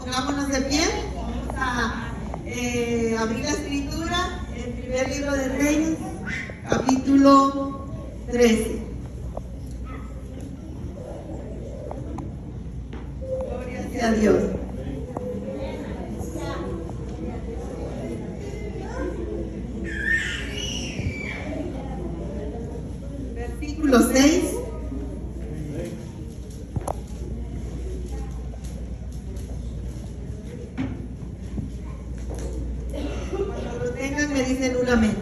Pongámonos de pie. Vamos a abrir la escritura, el primer libro de Reyes, capítulo 13. Gloria sea a Dios. Versículo 6. Cuando lo tengan me dicen un amén.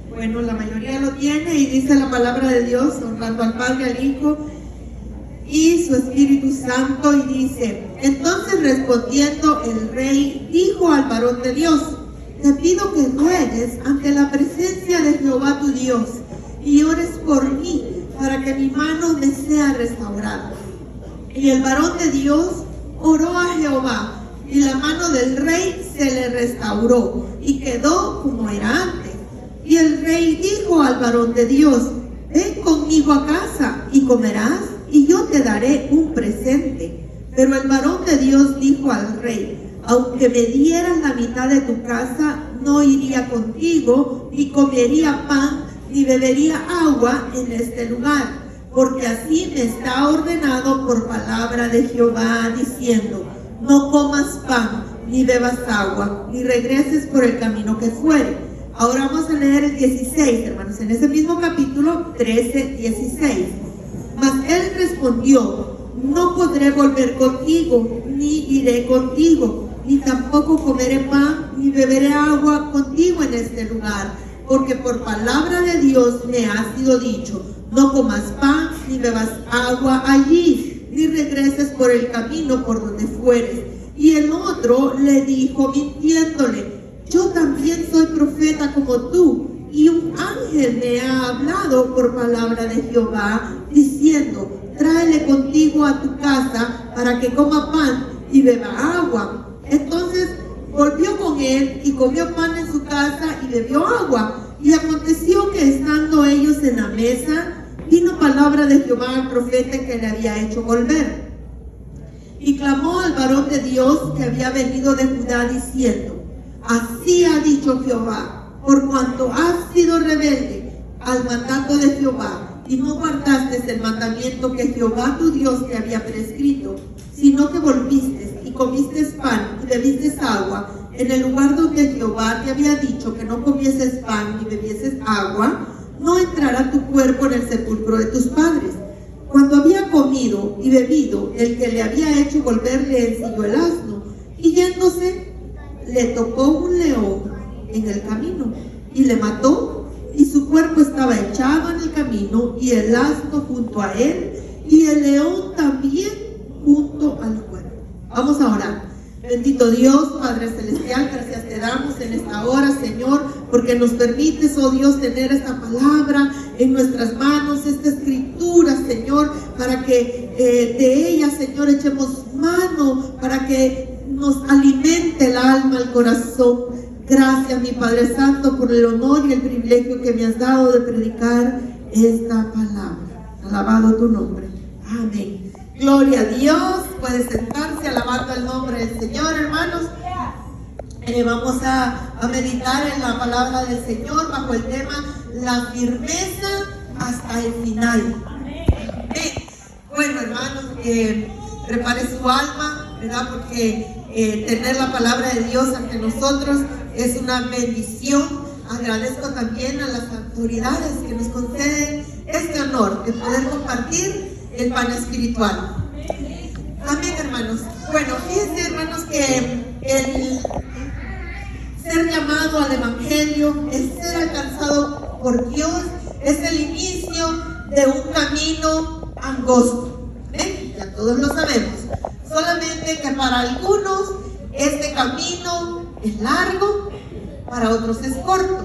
Bueno, la mayoría lo tiene y dice la palabra de Dios, honrando al Padre, al Hijo y su Espíritu Santo, y dice: entonces respondiendo el rey dijo al varón de Dios: te pido que ruegues ante la presencia de Jehová tu Dios y ores por mí para que mi mano me sea restaurada. Y el varón de Dios oró a Jehová y la mano del rey se le restauró y quedó como era antes. Y el rey dijo al varón de Dios: ven conmigo a casa y comerás y yo te daré un presente. Pero el varón de Dios dijo al rey: aunque me dieras la mitad de tu casa, no iría contigo, ni comería pan, ni bebería agua en este lugar, porque así me está ordenado por palabra de Jehová, diciendo: no comas pan, ni bebas agua, ni regreses por el camino que fuere. Ahora vamos a leer el 16, hermanos, en ese mismo capítulo 13, 16. Mas él respondió: no podré volver contigo, ni iré contigo, ni tampoco comeré pan, ni beberé agua contigo en este lugar, porque por palabra de Dios me ha sido dicho: no comas pan, ni bebas agua allí, ni regreses por el camino por donde fueres. Y el otro le dijo mintiéndole: yo también soy profeta como tú, y un ángel me ha hablado por palabra de Jehová, diciendo: tráele contigo a tu casa para que coma pan y beba agua. Entonces volvió con él y comió pan en su casa y bebió agua. Y aconteció que estando ellos en la mesa, vino palabra de Jehová al profeta que le había hecho volver. Y clamó al varón de Dios que había venido de Judá, diciendo: así ha dicho Jehová, por cuanto has sido rebelde al mandato de Jehová, y no guardaste el mandamiento que Jehová tu Dios te había prescrito, sino que volviste y comiste pan y bebiste agua en el lugar donde Jehová te había dicho que no comieses pan ni bebieses agua, no entrará tu cuerpo en el sepulcro de tus padres. Cuando había comido y bebido, el que le había hecho volver le ensilló el asno, y yéndose le tocó un león en el camino y le mató, y su cuerpo estaba echado en el camino, y el asno junto a él, y el león también junto al cuerpo. Vamos a orar. Bendito Dios, Padre Celestial, gracias te damos en esta hora, Señor, porque nos permites, oh Dios, tener esta palabra en nuestras manos, esta escritura, Señor, para que de ella, Señor, echemos mano, para que nos alimente el alma, el corazón. Gracias, mi Padre Santo, por el honor y el privilegio que me has dado de predicar esta palabra. Alabado tu nombre. Amén. Gloria a Dios. Puede sentarse alabando el nombre del Señor, hermanos. Vamos a meditar en la palabra del Señor bajo el tema: la firmeza hasta el final. Amén. Bueno, hermanos, prepare su alma, ¿verdad? Porque tener la palabra de Dios ante nosotros es una bendición. Agradezco también a las autoridades que nos conceden este honor de poder compartir el pan espiritual. Amén, hermanos. Bueno, fíjense, hermanos, que el ser llamado al Evangelio, el ser alcanzado por Dios, es el inicio de un camino angosto. Ya todos lo sabemos. Solamente que para algunos este camino es largo, para otros es corto.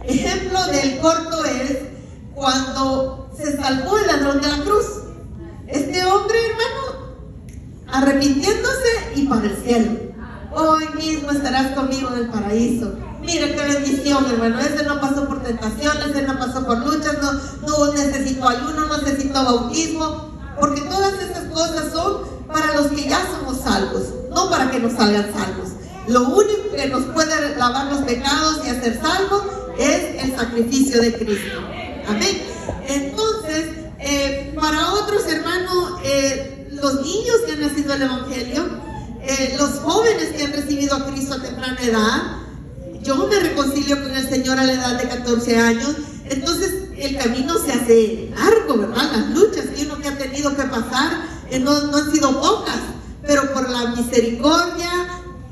Ejemplo del corto es cuando se salvó el ladrón de la cruz. Este hombre, hermano, arrepintiéndose y para el cielo. Hoy mismo estarás conmigo en el paraíso. Mire qué bendición, hermano. Ese no pasó por tentaciones, ese no pasó por luchas, no necesitó ayuno, no necesitó bautismo, porque todas esas cosas son para los que ya somos salvos, no para que nos salgan salvos. Lo único que nos puede lavar los pecados y hacer salvos es el sacrificio de Cristo. Amén. Entonces, para otros hermanos, los niños que han nacido en el Evangelio, los jóvenes que han recibido a Cristo a temprana edad, yo me reconcilio con el Señor a la edad de 14 años, entonces el camino se hace largo, ¿verdad? Las luchas que uno que ha tenido que pasar no han sido pocas, pero por la misericordia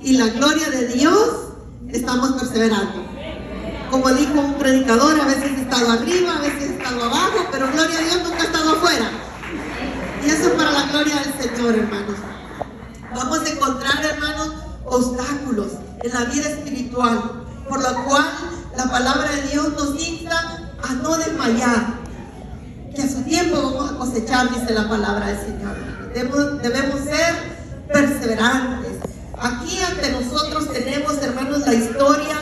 y la gloria de Dios estamos perseverando. Como dijo un predicador, a veces he estado arriba, a veces he estado abajo, pero gloria a Dios nunca he estado afuera. Y eso es para la gloria del Señor, hermanos. Vamos a encontrar, hermanos, obstáculos en la vida espiritual, por lo cual la palabra de Dios nos insta a no desmayar, que a su tiempo vamos a cosechar, dice la palabra del Señor. Debemos ser perseverantes. Aquí ante nosotros tenemos, hermanos, la historia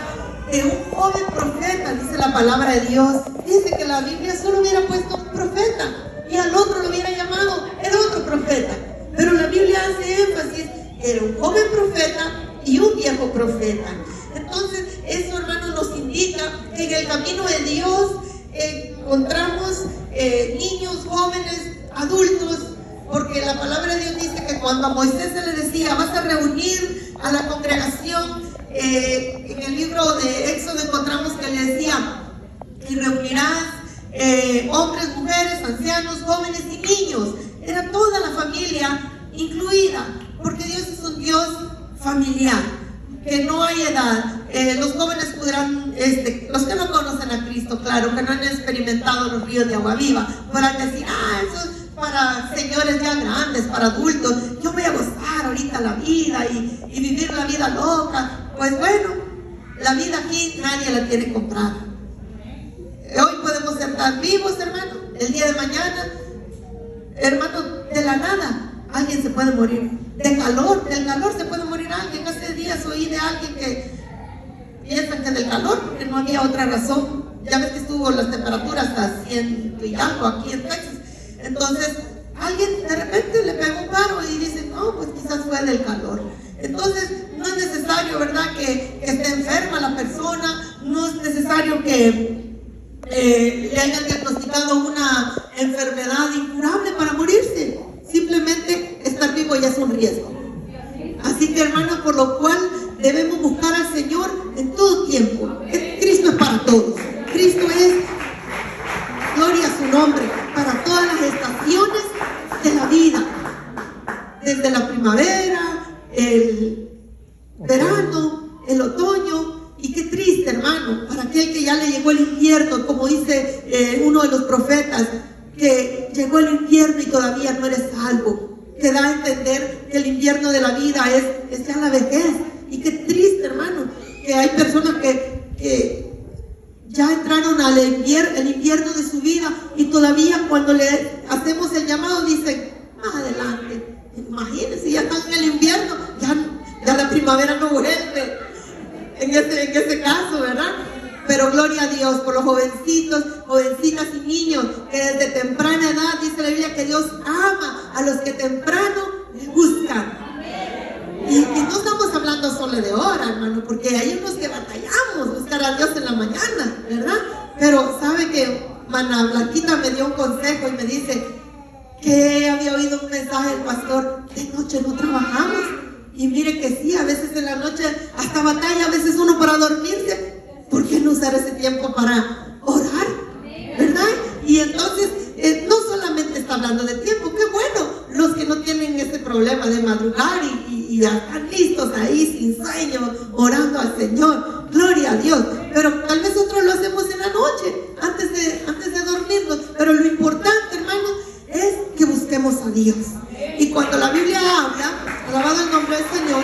de un joven profeta, dice la palabra de Dios. Dice que la Biblia solo hubiera puesto un profeta y al otro lo hubiera llamado el otro profeta, pero la Biblia hace énfasis que era un joven profeta y un viejo profeta. Entonces eso, hermanos, nos indica que en el camino de Dios encontramos niños, jóvenes, adultos, porque la palabra de Dios dice que cuando a Moisés se le decía, vas a reunir a la congregación, en el libro de Éxodo encontramos que le decía, y reunirás hombres, mujeres, ancianos, jóvenes y niños. Era toda la familia incluida, porque Dios es un Dios familiar, que no hay edad. Los jóvenes podrán, los que no conocen a Cristo, claro, que no han experimentado los ríos de agua viva, podrán decir, eso es para señores ya grandes, para adultos. Yo voy a gozar ahorita la vida y vivir la vida loca. Pues bueno, la vida aquí nadie la tiene comprada. Hoy podemos estar vivos, hermano. El día de mañana, hermano, de la nada alguien se puede morir. Del calor se puede morir alguien. Hace días oí de alguien que piensan que del calor, porque no había otra razón. Ya ves que estuvo las temperaturas hasta 100 y algo aquí en Texas. Entonces, alguien de repente le pega un paro y dice, no, pues quizás fue del calor. Entonces, no es necesario, ¿verdad?, que esté enferma la persona, no es necesario que le hayan diagnosticado una enfermedad incurable para morirse. Simplemente estar vivo ya es un riesgo. Así que, hermanos, por lo cual debemos buscar al Señor en todo tiempo. Cristo es para todos. Cristo es, gloria a su nombre, para todas las estaciones de la vida. Desde la primavera, el verano, el otoño. Y qué triste, hermano, para aquel que ya le llegó el invierno, como dice uno de los profetas, que llegó el invierno y todavía no eres salvo, que da a entender que el invierno de la vida es ya la vejez. Y qué triste, hermano, que hay personas que ya entraron al invierno de su vida y todavía cuando le hacemos el llamado dicen, más adelante. Imagínense, ya están en el invierno, ya la primavera no vuelve en ese caso, ¿verdad? Pero gloria a Dios por los jovencitos, jovencitas y niños que desde temprana edad, dice la Biblia, que Dios ama a los que temprano le buscan. Y no estamos hablando solo de hora, hermano, porque hay unos que batallamos buscar a Dios en la mañana, ¿verdad? Pero sabe que Mana Blanquita me dio un consejo y me dice que había oído un mensaje del pastor, de noche no trabajamos. Y mire que sí, a veces en la noche hasta batalla, a veces uno para dormirse. ¿Por qué no usar ese tiempo para orar? ¿Verdad? Y entonces, no solamente está hablando de tiempo, qué bueno, los que no tienen ese problema de madrugar y ya están listos ahí sin sueño, orando al Señor, gloria a Dios. Pero tal vez nosotros lo hacemos en la noche, antes de dormirnos. Pero lo importante, hermanos, es que busquemos a Dios. Y cuando la Biblia habla, alabado el nombre del Señor,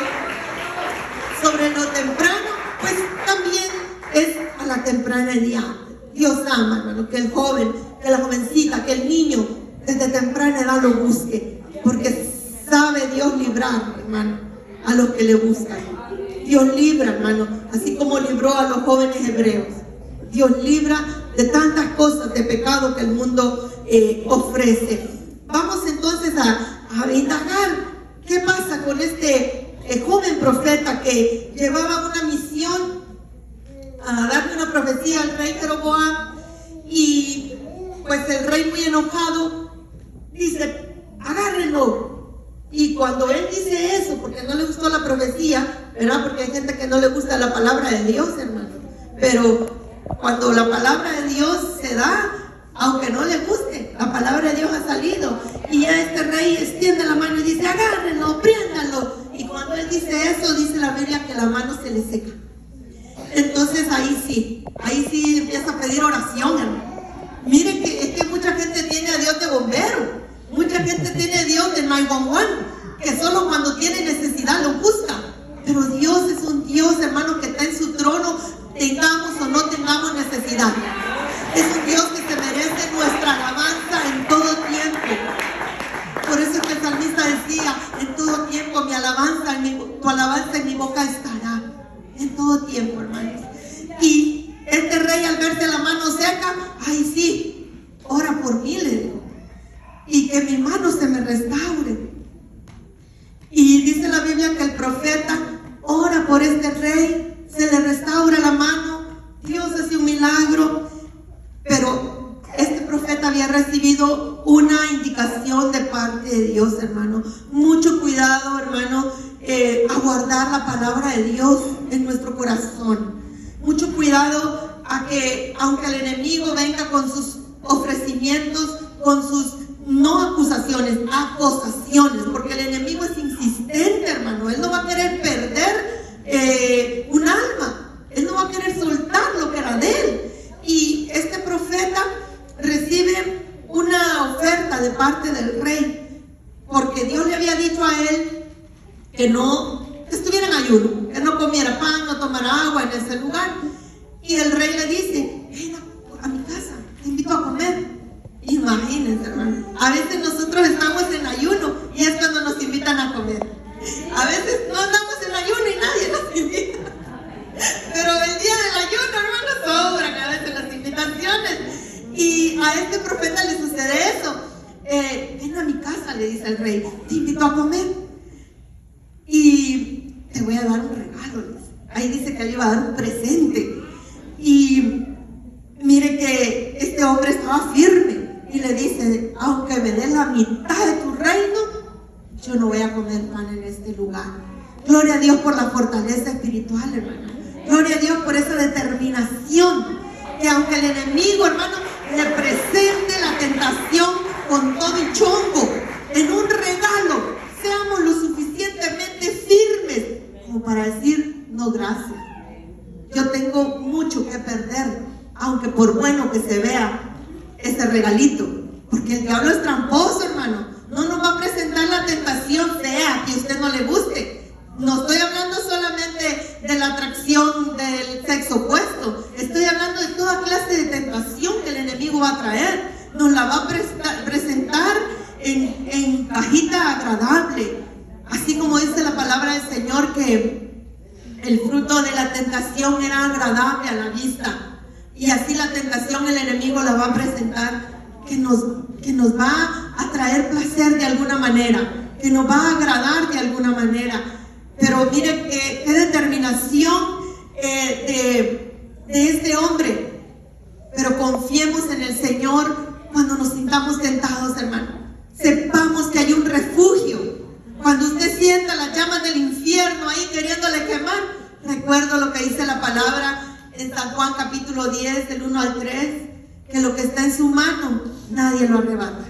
sobre lo temprano, pues también es a la temprana edad. Dios ama, hermano, que el joven, que la jovencita, que el niño desde temprana edad lo busque, porque sabe Dios librar, hermano, a los que le buscan. Dios libra, hermano, así como libró a los jóvenes hebreos. Dios libra de tantas cosas de pecado que el mundo ofrece. Vamos entonces a indagar qué pasa con este joven profeta que llevaba una misión a darle una profecía al rey Jeroboam, y pues el rey, muy enojado, dice: agárrenlo. Y cuando él dice eso, porque no le gustó la profecía, ¿verdad? Porque hay gente que no le gusta la palabra de Dios, hermano, pero cuando la palabra de Dios se da, aunque no le guste, la palabra de Dios ha salido, y ya este rey extiende la mano y dice: agárrenlo, préndanlo. Y cuando él dice eso, dice la Biblia que la mano se le seca. Entonces ahí sí empieza a pedir oración, hermano. Miren que es que mucha gente tiene a Dios de bombero, mucha gente tiene a Dios de 911, que solo cuando tiene necesidad lo busca. Pero Dios es un Dios, hermano, que está en su trono, tengamos o no tengamos necesidad. Es un Dios que se merece nuestra alabanza en todo tiempo. Por eso es que el salmista decía: en todo tiempo mi alabanza, tu alabanza en mi boca estará. En todo tiempo, hermanos. Y este rey, al verse la mano seca, ay sí, ora por mí, le digo, y que mi mano se me restaure. Y dice la Biblia que el profeta ora por este rey, se le restaura la mano, Dios hace un milagro. Pero este profeta había recibido una indicación de parte de Dios, hermano. Mucho cuidado, hermano, a guardar la palabra de Dios en nuestro corazón. Mucho cuidado a que, aunque el enemigo venga con sus ofrecimientos, con sus no acusaciones, acusaciones, porque el enemigo es insistente, hermano. Él no va a querer perder un alma, él no va a querer soltar lo que era de él. Y este profeta recibe una oferta de parte del rey, porque Dios le había dicho a él que estuviera en ayuno, que no comiera pan, no tomara agua en ese lugar. Y el rey le dice: ven a mi casa, te invito a comer. Imagínense, hermano, a veces nosotros estamos en ayuno y es cuando nos invitan a comer. A veces no andamos en ayuno y nadie nos invita, pero el día del ayuno, hermano, sobran a veces las invitaciones. Y a este profeta le sucede eso. Ven a mi casa, le dice el rey, te invito a comer y te voy a dar un regalo. Ahí dice que él iba a dar un presente. Y mire que este hombre estaba firme y le dice: aunque me des la mitad de tu reino, yo no voy a comer pan en este lugar. Gloria a Dios por la fortaleza espiritual, hermano. Gloria a Dios por esa determinación, que aunque el enemigo, hermano, le presente la tentación con todo y chongo en un regalo, seamos lo suficientemente firmes como para decir: no, gracias, yo tengo mucho que perder, aunque por bueno que se vea ese regalito, porque el diablo es tramposo, hermano. No nos va a presentar la tentación fea que a usted no le guste. No estoy hablando solamente de la atracción del sexo opuesto, estoy hablando de toda clase de tentación que el enemigo va a traer. Nos la va a presentar en cajita agradable, así como dice la palabra del Señor, que el fruto de la tentación era agradable a la vista. Y así la tentación el enemigo la va a presentar, que nos va a traer placer de alguna manera, que nos va a agradar de alguna manera. Pero mire qué determinación de este hombre. Pero confiemos en el Señor cuando nos sintamos tentados, hermano. Sepamos que hay un refugio. Cuando usted sienta las llamas del infierno ahí queriéndole quemar, recuerdo lo que dice la palabra en San Juan capítulo 10, del 1 al 3, que lo que está en su mano, nadie lo arrebata.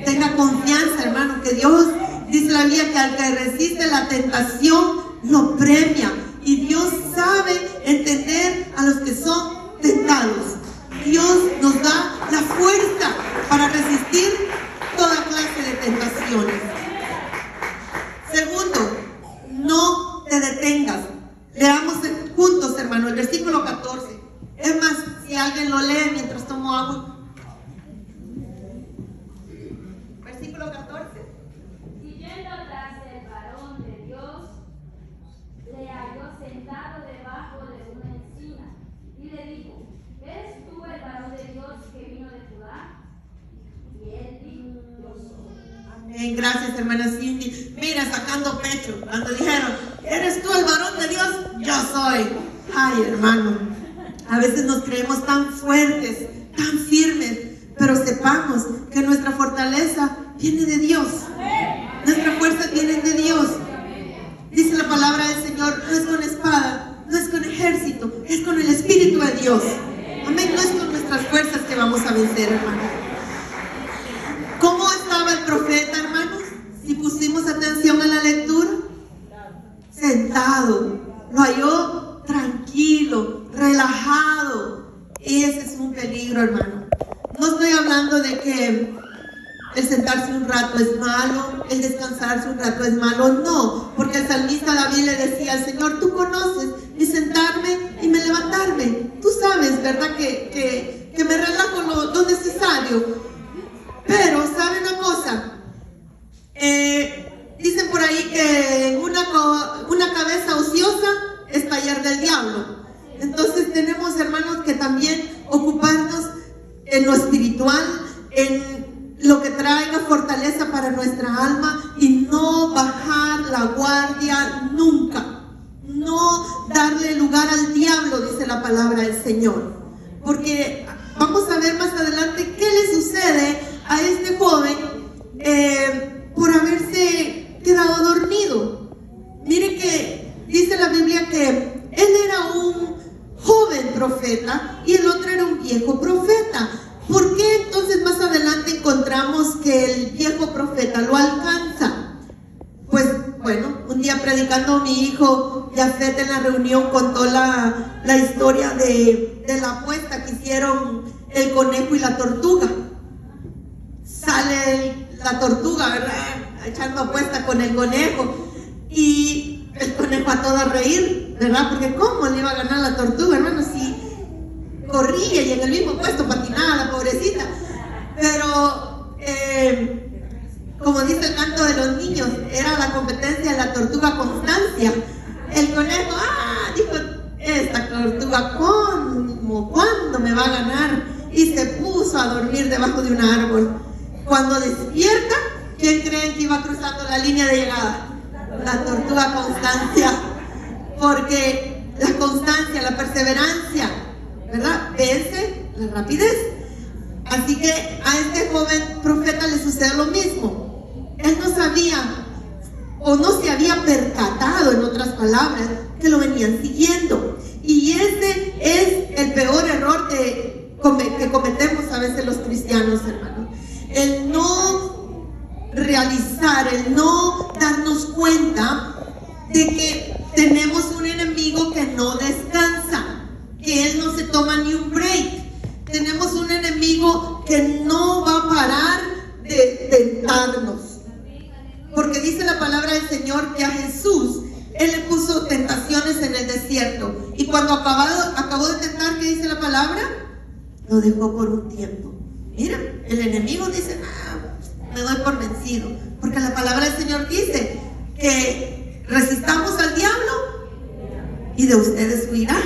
Tenga confianza, hermano, que Dios, dice la Biblia, que al que resiste la tentación, lo premia. Y Dios sabe entender a los que son tentados. Dios nos da la fuerza para resistir toda clase de tentaciones. Segundo, no te detengas. Leamos juntos, hermano, el versículo 14. Es más, si alguien lo lee mientras tomo agua. Versículo 14. Siguiendo tras el varón de Dios, le halló Gracias, hermana Cindy. Mira, sacando pecho. Cuando dijeron, ¿eres tú el varón de Dios? Yo soy. Ay, hermano, a veces nos creemos tan fuertes, tan firmes, pero sepamos que nuestra fortaleza viene de Dios. Nuestra fuerza viene de Dios. Dice la palabra del Señor, no es con espada, no es con ejército, es con el Espíritu de Dios. Amén, no es con nuestras fuerzas que vamos a vencer, hermano. ¿Cómo estaba el profeta, hermanos? Si pusimos atención a la lectura, sentado, lo halló tranquilo, relajado. Ese es un peligro, hermano. No estoy hablando de que el sentarse un rato es malo, el descansarse un rato es malo, no, porque el salmista David le decía al Señor, tú conoces mi sentarme y mi levantarme, tú sabes, ¿verdad? Que me relajo lo necesario. Pero, ¿sabe una cosa? Dicen por ahí que una cabeza ociosa es taller del diablo. Entonces tenemos, hermanos, que también ocuparnos en lo espiritual, en lo que traiga fortaleza para nuestra alma y no bajar la guardia nunca. No darle lugar al diablo, dice la palabra del Señor. Porque vamos a ver más adelante qué le sucede a este joven por haberse quedado dormido. Mire que dice la Biblia que él era un joven profeta y el otro era un viejo profeta. ¿Por qué entonces más adelante encontramos que el viejo profeta lo alcanza? Pues bueno, un día predicando mi hijo Yafet en la reunión contó la historia de la apuesta que hicieron el conejo y la tortuga. Sale la tortuga, ¿verdad? Echando apuesta con el conejo y el conejo a todo a reír, ¿verdad? Porque ¿cómo le iba a ganar la tortuga, hermano? Si corría y en el mismo puesto patinaba la pobrecita. Pero como dice el canto de los niños, era la competencia de la tortuga Constancia. El conejo, dijo, esta tortuga, ¿cuándo me va a ganar? Y se puso a dormir debajo de un árbol. Cuando despierta, ¿quién creen que iba cruzando la línea de llegada? La tortuga Constancia. Porque la constancia, la perseverancia, ¿verdad? Vence la rapidez. Así que a este joven profeta le sucede lo mismo. Él no sabía o no se había percatado, en otras palabras, que lo venían siguiendo. Y ese es el peor error que cometemos a veces los cristianos, hermanos. El no realizar, el no darnos cuenta de que tenemos un enemigo que no descansa, que él no se toma ni un break. Tenemos un enemigo que no va a parar de tentarnos. Porque dice la palabra del Señor que a Jesús, Él le puso tentaciones en el desierto. Y cuando acabó de tentar, ¿qué dice la palabra? Lo dejó por un tiempo. Mira, el enemigo dice, me doy por vencido. Porque la palabra del Señor dice que resistamos al diablo y de ustedes huirá.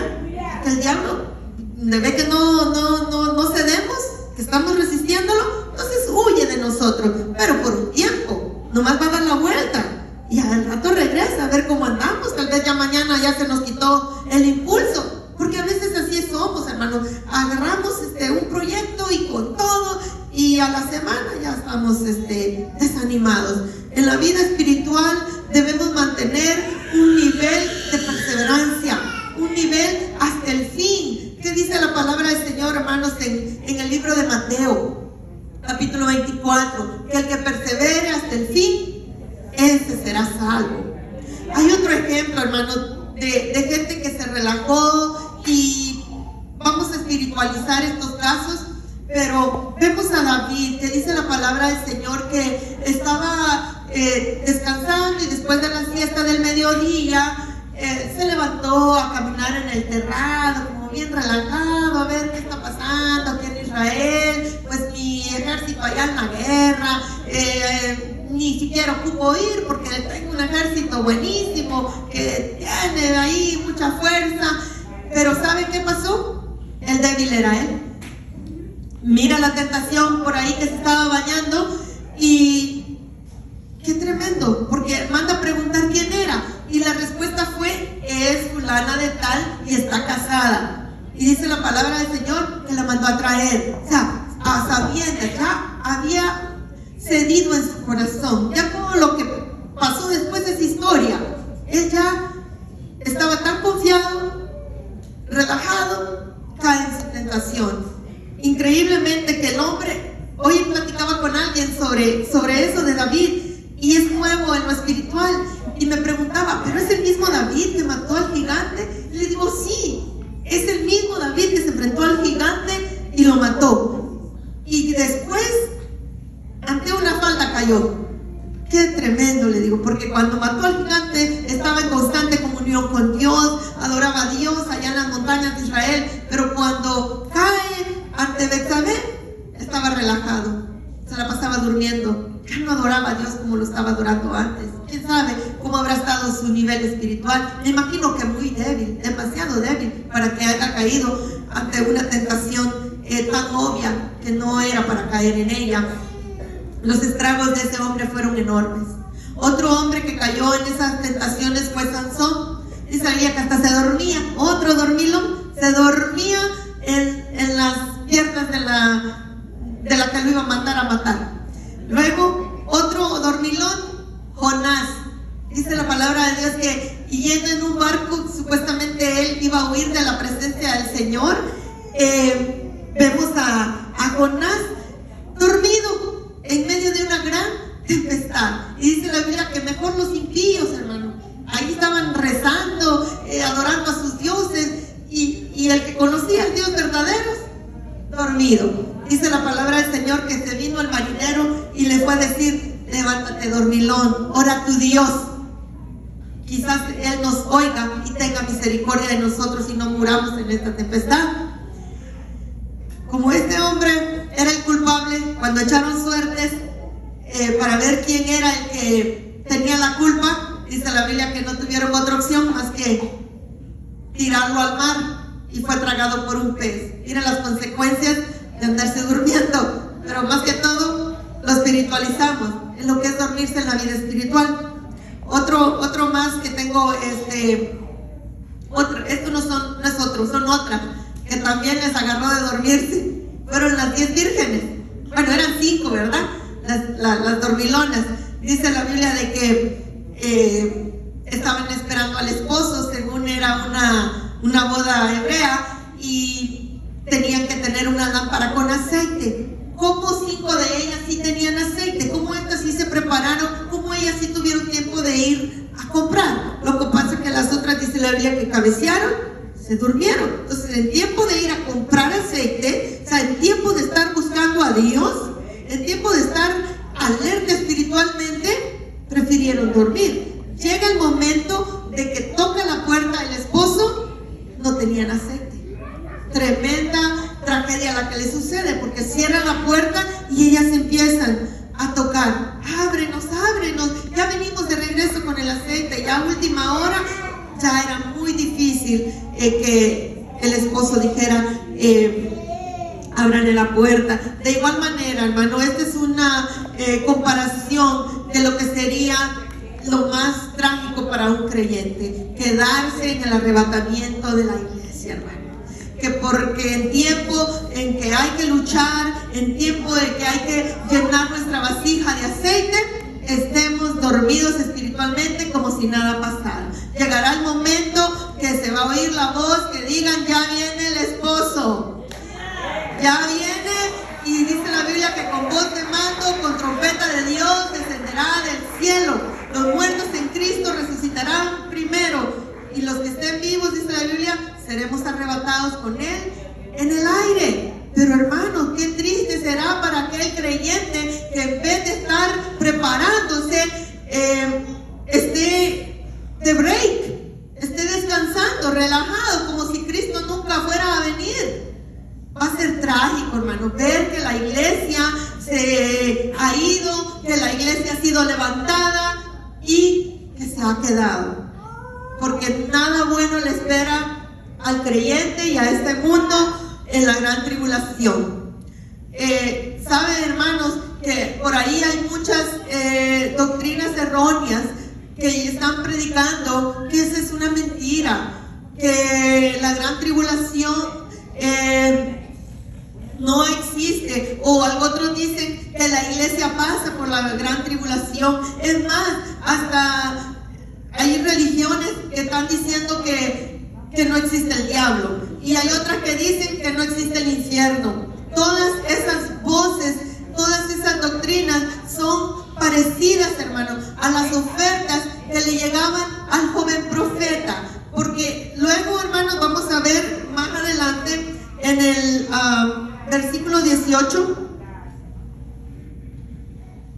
Que el diablo ve que no cedemos, que estamos resistiéndolo, entonces huye de nosotros, pero por un tiempo, nomás va a dar la vuelta y al rato regresa a ver cómo andamos. Tal vez ya mañana ya se nos quitó el impulso, porque a veces así somos, hermanos. Agarramos un proyecto y con todo, y a la semana ya estamos desanimados. En la vida espiritual debemos mantener un nivel de perseverancia, un nivel hasta el fin. ¿Qué dice la palabra del Señor, hermanos, en el libro de Mateo, capítulo 24? Que el que persevere hasta el fin, ese será salvo. Hay otro ejemplo, hermanos, de gente que se relajó, y vamos a espiritualizar estos casos, pero vemos a David, que dice la palabra del Señor que estaba descansando, y después de la siesta del mediodía se levantó a caminar en el terrado, como bien relajado, a ver qué está pasando aquí en Israel. Pues mi ejército allá en la guerra, ni siquiera ocupo ir porque tengo un ejército buenísimo que tiene ahí mucha fuerza. Pero ¿saben qué pasó? El débil era él. Mira la tentación por ahí, que se estaba bañando y sabiendas, ya había cedido en su corazón. Ya todo lo que pasó después de esa historia, él ya estaba tan confiado, relajado, cae en su tentación. Increíblemente que el hombre, hoy platicaba con alguien sobre eso de David, y es nuevo en lo espiritual, y me preguntaba, ¿pero es el mismo David que mató al gigante? Y le digo, sí, es el mismo David que se enfrentó al gigante y lo mató, y después ante una falda cayó. Qué tremendo, le digo, porque cuando mató al gigante estaba en constante comunión con Dios, adoraba a Dios allá en las montañas de Israel, pero cuando cae ante Betsabé estaba relajado, se la pasaba durmiendo, ya no adoraba a Dios como lo estaba adorando antes. Quién sabe cómo habrá estado su nivel espiritual. Me imagino que muy débil, demasiado débil para que haya caído ante una tentación tan obvia que no era para caer en ella. Los estragos de ese hombre fueron enormes. Otro hombre que cayó en esas tentaciones fue Sansón. Y sabía que hasta se dormía. Otro dormilón se dormía en las piernas de la que lo iba a mandar a matar. Luego, otro dormilón, Jonás. Dice la palabra de Dios que yendo en un barco, supuestamente él iba a huir de la presencia del Señor. Vemos a Jonás dormido en medio de una gran tempestad. Y dice la Biblia que mejor los impíos, hermano, ahí estaban rezando, adorando a sus dioses, y el que conocía al Dios verdadero, dormido. Dice la palabra del Señor que se vino el marinero y le fue a decir, levántate, dormilón, ora a tu Dios. Quizás Él nos oiga y tenga misericordia de nosotros y no muramos en esta tempestad. Como este hombre era el culpable, cuando echaron suertes para ver quién era el que tenía la culpa, dice la Biblia que no tuvieron otra opción más que tirarlo al mar, y fue tragado por un pez. Miren las consecuencias de andarse durmiendo, pero más que todo lo espiritualizamos en lo que es dormirse en la vida espiritual. Otro más que tengo, esto no es otro, son otras que también les agarró de dormirse. Fueron las 10 vírgenes. Bueno, eran 5, ¿verdad? Las dormilonas. Dice la Biblia de que estaban esperando al esposo, según era una boda hebrea, y tenían que tener una lámpara con aceite. ¿Cómo 5 de ellas sí tenían aceite? ¿Cómo estas sí se prepararon? ¿Cómo ellas sí tuvieron tiempo de ir a comprar? Lo que pasa es que las otras, dice la Biblia, que cabecearon, se durmieron. Entonces, en tiempo de ir a comprar aceite, o sea, en tiempo de estar buscando a Dios, en tiempo de estar alerta espiritualmente, prefirieron dormir. Llega el momento de que toca la puerta el esposo, no tenían aceite. Tremenda tragedia la que le sucede, porque cierran la puerta y ellas empiezan a tocar. Ábrenos, ábrenos, ya venimos de regreso con el aceite. Ya a última hora ya era muy difícil que el esposo dijera, ábranle la puerta. De igual manera, hermano, esta es una comparación de lo que sería lo más trágico para un creyente: quedarse en el arrebatamiento de la iglesia, hermano. Que porque en tiempo en que hay que luchar, en tiempo en que hay que llenar nuestra vasija de aceite, estemos dormidos espiritualmente como si nada pasara. Llegará el momento que se va a oír la voz que digan, ya viene el esposo, ya viene, y dice la Biblia que con voz de mando, con trompeta de Dios, descenderá del cielo. Los muertos en Cristo resucitarán primero, y los que estén vivos, dice la Biblia, seremos arrebatados con Él en el aire. Pero hermanos, qué triste será para aquel creyente que en vez de estar preparándose, esté de break, esté descansando, relajado, como si Cristo nunca fuera a venir. Va a ser trágico, hermano, ver que la iglesia se ha ido, que la iglesia ha sido levantada y que se ha quedado. Porque nada bueno le espera al creyente y a este mundo en la gran tribulación. Saben, hermanos, que por ahí hay muchas doctrinas erróneas que están predicando que esa es una mentira, que la gran tribulación no existe, o otros dicen que la iglesia pasa por la gran tribulación. Es más, hasta hay religiones que están diciendo que no existe el diablo, y hay otras que dicen que no existe el infierno. Todas esas voces, todas esas doctrinas son parecidas, hermanos, a las ofertas que le llegaban al joven profeta. Porque luego, hermanos, vamos a ver más adelante en el versículo 18.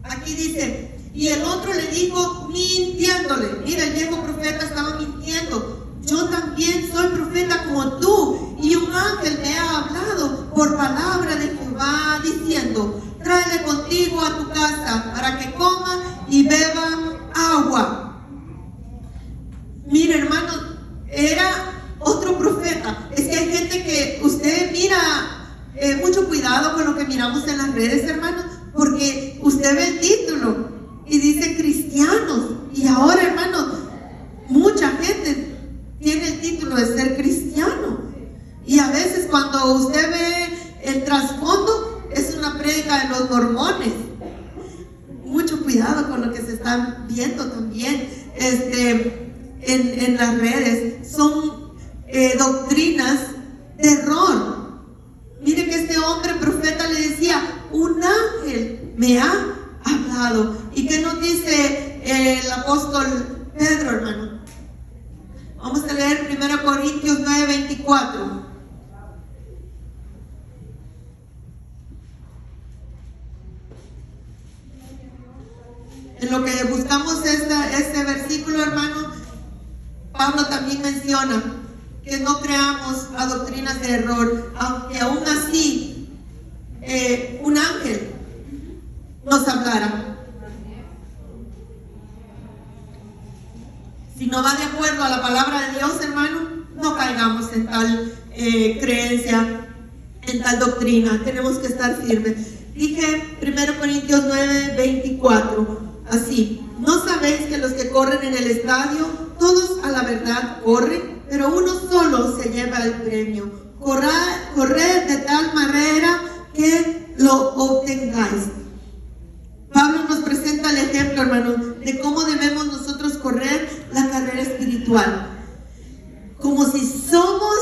Aquí dice: y el otro le dijo, mintiéndole. Mira, el viejo profeta estaba mintiendo. Yo también soy profeta como tú, y un ángel me ha hablado por palabra de Jehová, diciendo: tráele contigo a tu casa para que coma y beba agua. Mira, hermanos, era otro profeta. Es que hay gente que usted mira, mucho cuidado con lo que miramos en las redes, hermanos, porque usted ve el título y dice cristianos, y ahora, hermanos, mucha gente tiene el título de ser cristiano, y a veces cuando usted ve el trasfondo es una prédica de los mormones. Mucho cuidado con lo que se están viendo también en las redes. Son doctrinas de error. Mire que este hombre profeta le decía: un ángel me ha hablado. ¿Y qué nos dice el apóstol Pedro, hermano? Vamos a leer 1 Corintios 9:24. En lo que buscamos este versículo, hermano, Pablo también menciona que no creamos a doctrinas de error, aunque aún así un ángel nos hablara. Si no va de acuerdo a la palabra de Dios, hermano, no caigamos en tal creencia, en tal doctrina. Tenemos que estar firmes. Dije 1 Corintios 9:24, así: ¿no sabéis que los que corren en el estadio, todos a la verdad corren, pero uno solo se lleva el premio? Corred de tal manera que lo obtengáis. Pablo nos presenta el ejemplo, hermano, de cómo debemos nosotros correr la carrera espiritual, como si somos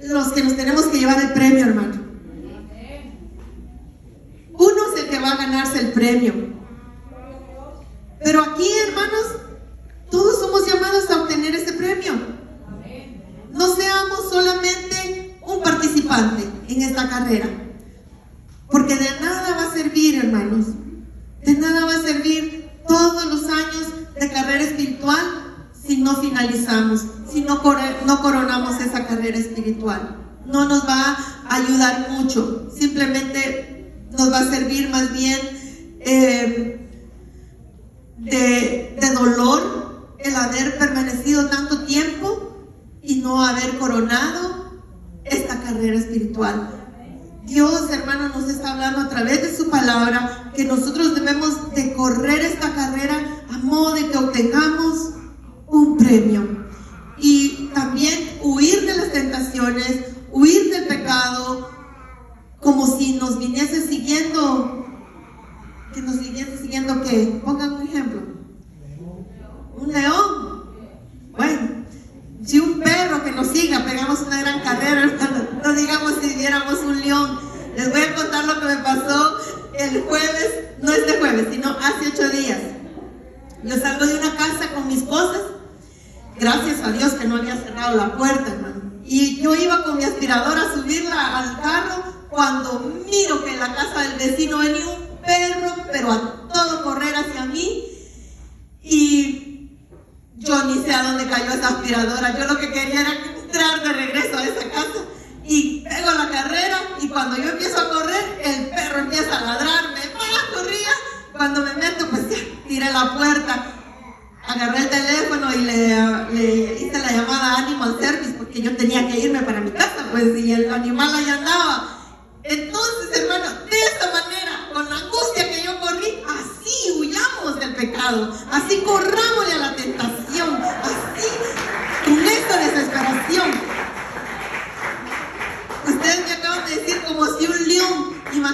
los que nos tenemos que llevar el premio, hermano. Uno es el que va a ganarse el premio, pero aquí, hermanos, todos somos llamados a obtener ese premio. No seamos solamente un participante en esta carrera, porque de nada va a servir, hermanos, de nada va a servir todos los años de carrera espiritual si no finalizamos, si no coronamos esa carrera espiritual. No nos va a ayudar mucho, simplemente nos va a servir más bien de dolor el haber permanecido tanto tiempo y no haber coronado esta carrera espiritual. Dios, hermano, nos está hablando a través de su palabra que nosotros debemos de correr esta carrera a modo de que obtengamos un premio, y también huir de las tentaciones, huir del pecado, como si nos viniese siguiendo, ¿qué? Pongan un ejemplo. Un león. Bueno, si un perro que nos siga, pegamos una gran carrera, hermano. No digamos si viéramos un león. Les voy a contar lo que me pasó el jueves, no este jueves, sino hace 8 días. Yo salgo de una casa con mis cosas, gracias a Dios que no había cerrado la puerta, hermano. Y yo iba con mi aspiradora a subirla al carro, cuando miro que en la casa del vecino venía un perro, pero a todo correr hacia mí. Y yo ni sé a dónde cayó esa aspiradora. Yo lo que quería era entrar de regreso a esa casa. Y pego la carrera, y cuando yo empiezo a correr, el perro empieza a ladrarme. Corría. Cuando me meto, pues ya, tiré la puerta. Agarré el teléfono y le hice la llamada a Animal Service, porque yo tenía que irme para mi casa, pues, y el animal allá andaba. Entonces, hermano, de esta manera, con la angustia que yo corrí, así huyamos del pecado, así corrámosle a la tentación, así, con esta desesperación. Ustedes me acaban de decir como si un león, imagínense.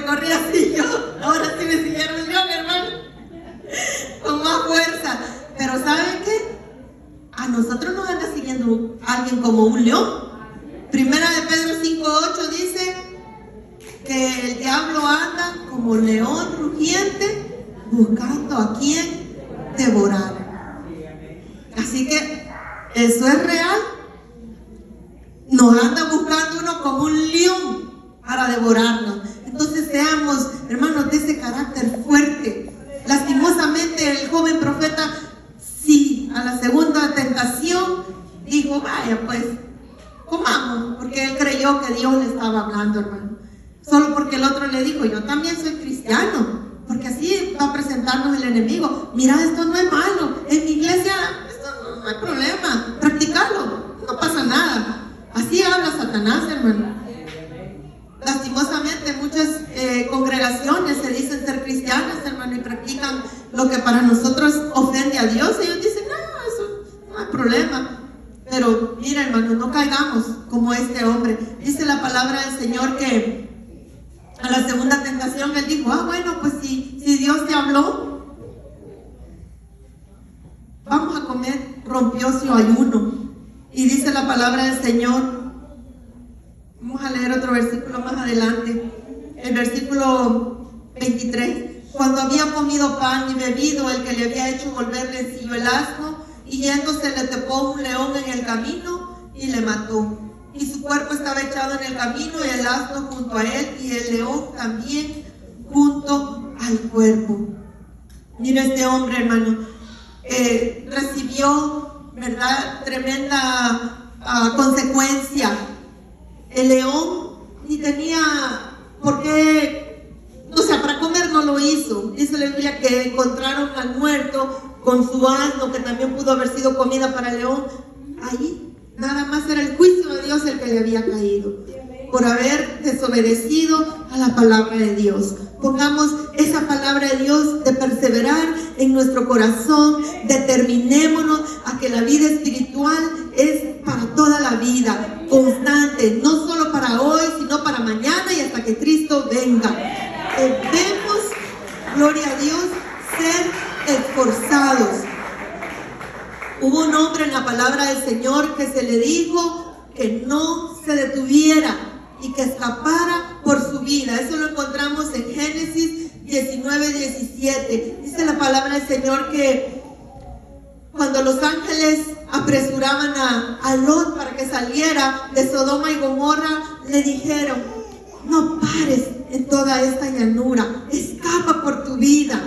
me corrí así yo. Ahora sí me siguieron el león, hermano. Con más fuerza. Pero ¿saben qué? A nosotros nos anda siguiendo alguien como un león. Primera de Pedro 5:8 dice que el diablo anda como león rugiente buscando a quien devorar. Así que eso es real. Nos anda buscando uno como un león para devorarnos. Entonces seamos, hermanos, de ese carácter fuerte. Lastimosamente el joven profeta, sí, a la segunda tentación dijo, vaya pues, comamos, porque él creyó que Dios le estaba hablando, hermano. Solo porque el otro le dijo, yo también soy cristiano, porque así va a presentarnos el enemigo. Mira, esto no es malo, en mi iglesia esto no hay problema, practicarlo, no pasa nada. Así habla Satanás, hermano. Lastimosamente muchas congregaciones se dicen ser cristianas, hermano, y practican lo que para nosotros ofende a Dios. Ellos dicen, no, eso no hay problema. Pero mira, hermano, no caigamos como este hombre. Dice la palabra del Señor que a la segunda tentación él dijo, bueno, pues si Dios te habló, vamos a comer. Rompió su ayuno. Y dice la palabra del Señor, vamos a leer otro versículo más adelante, el versículo 23. Cuando había comido pan y bebido, el que le había hecho volver le siguió el asno, y yéndose le topó un león en el camino y le mató. Y su cuerpo estaba echado en el camino y el asno junto a él y el león también junto al cuerpo. Mira, este hombre, hermano, recibió, ¿verdad?, tremenda consecuencia. El león ni tenía por qué, o sea, para comer no lo hizo. Dice la Biblia que encontraron al muerto con su asno, que también pudo haber sido comida para el león. Ahí nada más era el juicio de Dios el que le había caído por haber desobedecido a la palabra de Dios. Pongamos esa palabra de Dios de perseverar en nuestro corazón. Determinémonos a que la vida espiritual es para toda la vida, constante, no solo para hoy, sino para mañana y hasta que Cristo venga. Debemos, gloria a Dios, ser esforzados. Hubo un hombre en la palabra del Señor que se le dijo que no se detuviera y que escapara por su vida. Eso lo encontramos en Génesis 19:17. Dice la palabra del Señor que cuando los ángeles apresuraban a Lot para que saliera de Sodoma y Gomorra, le dijeron, no pares en toda esta llanura, escapa por tu vida.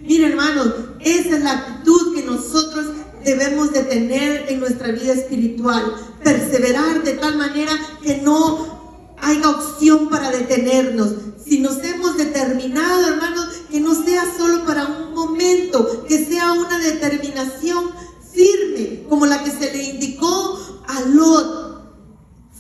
Miren, hermanos, esa es la actitud que nosotros debemos de tener en nuestra vida espiritual. Perseverar de tal manera que no haya opción para detenernos. Si nos hemos determinado, hermanos, que no sea solo para un momento, que sea una determinación firme, como la que se le indicó a Lot.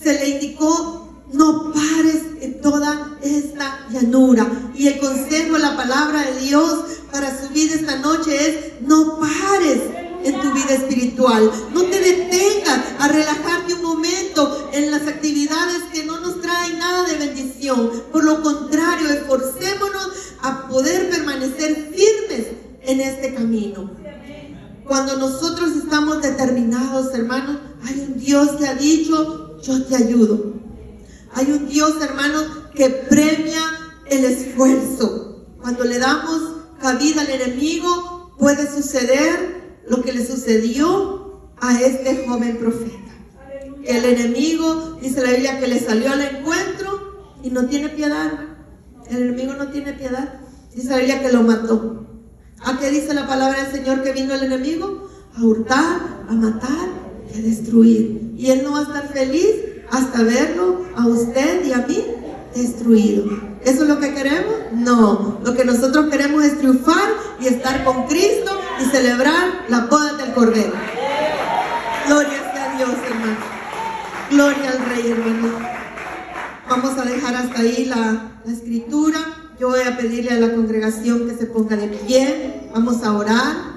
Se le indicó, no pares en toda esta llanura. Y el consejo de la palabra de Dios para su vida esta noche es, no pares en tu vida espiritual. No te detengas a relajarte un momento en las actividades que no nos traen nada de bendición. Por lo contrario, esforcémonos a poder permanecer firmes en este camino. Cuando nosotros estamos determinados, hermanos, hay un Dios que ha dicho, yo te ayudo. Hay un Dios, hermanos, que premia el esfuerzo. Cuando le damos cabida al enemigo, puede suceder lo que le sucedió a este joven profeta. El enemigo, dice la Biblia, que le salió al encuentro y no tiene piedad. El enemigo no tiene piedad. Dice la Biblia que lo mató. ¿A qué dice la palabra del Señor que vino el enemigo? A hurtar, a matar y a destruir. Y él no va a estar feliz hasta verlo a usted y a mí destruido. ¿Eso es lo que queremos? No. Lo que nosotros queremos es triunfar y estar con Cristo y celebrar la boda del Cordero. Gloria sea Dios, hermano. Gloria al Rey, hermano. Vamos a dejar hasta ahí la escritura. Yo voy a pedirle a la congregación que se ponga de pie. Vamos a orar.